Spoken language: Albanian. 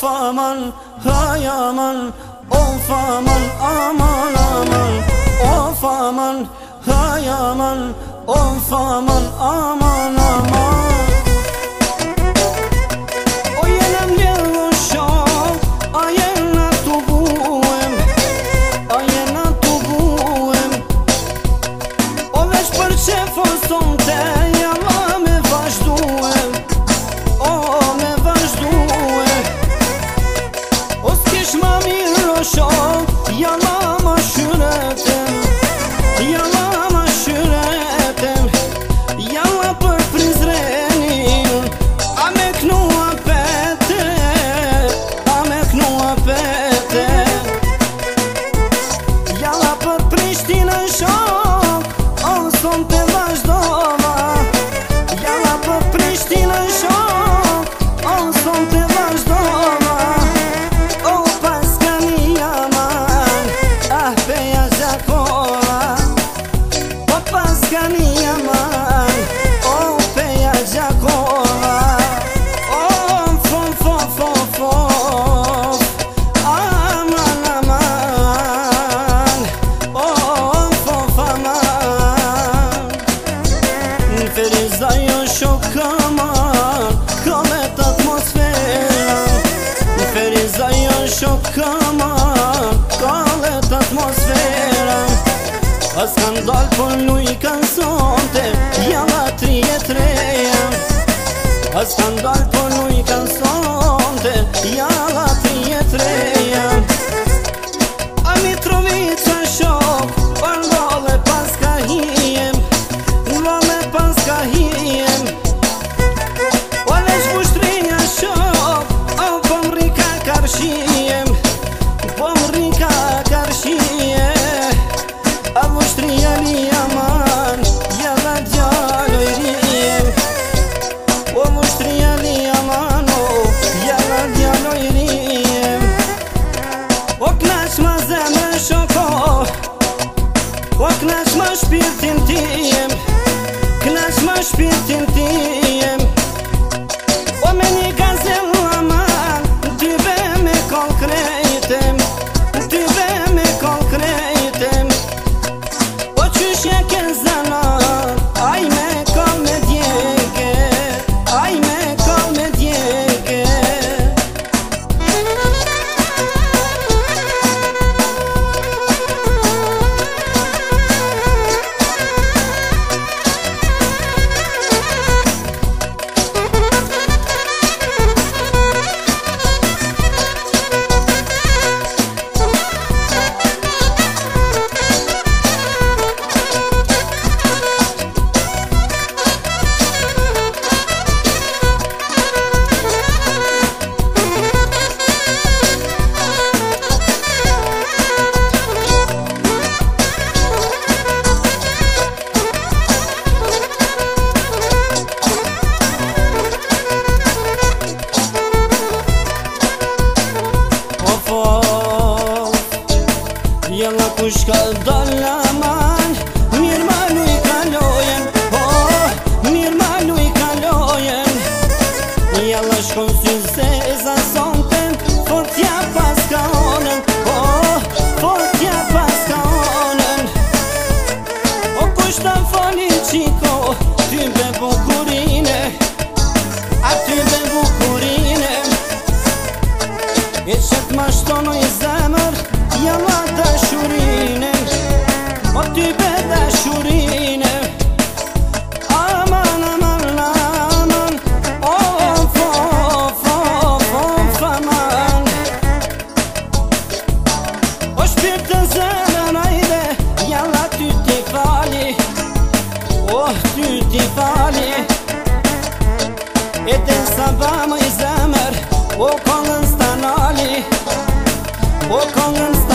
faman, hay aman, o faman, aman aman, o faman, hay aman, o faman, aman aman. O jenem lidhë shok, a jena të buem, a jena të buem. O veç për qefon sonte, jalla me vazhduem, o me vazhduem. O s'kish ma mirë o shok, jalla ma shyretem, jalla ma shyretem, jalla për Prizrenin, a me knua pete, a me knua pete. Jalla për Prishtinën shok, o son të vazhdova. Jalla për Prishtinën shok, o son të vazhdova. O paskani jaman, ah peja Gjakova. O paskani jaman, o peja Gjakova. O fon fon fon fon, aman aman, o fon faman. Feriza jo shok aman, kamet atmosfera. Feriza jo shok aman, kalet atmosfera. As kan dal por nuj kan sonte, jalla 33. As kan dal por nuj kan sonte, jalla 33. A Mitrovica shok, parndole pas ka hiem, vale pas ka hiem. O veç Vushtrinja shok, o po mrika karshiem, po mrika karshiem. A Vushtrinja li aman, jalla djalo i riem. O Vushtrinja li aman, jalla djalo i riem. O knaq ma zemrën shoko, o knaq ma shpirtin tim, knaq ma shpirtin tim. O me një gazel aman, dyve me konkretem, dyve me konkretem. O qyshje ke zanat, aj me kall me djege, aj me kall me djege. Jalla kush ka dal aman, mirë ma luj kalojen, mirë ma luj kalojen. Jalla shkon sy se zasonten, fortja pas ka onën, fortja pas ka onën. O kush ta fali qiko, ty be bukurine, a ty be bukurine. E qët ma shtonoj zemër, jalla dashurine, o ty be dashurine. Aman aman aman, o faman. O shpirt të zemën ajde, jalla ty t'i fali, ty t'i fali. E del sabah më i zemër, o kongën stanali, o kongën stanali.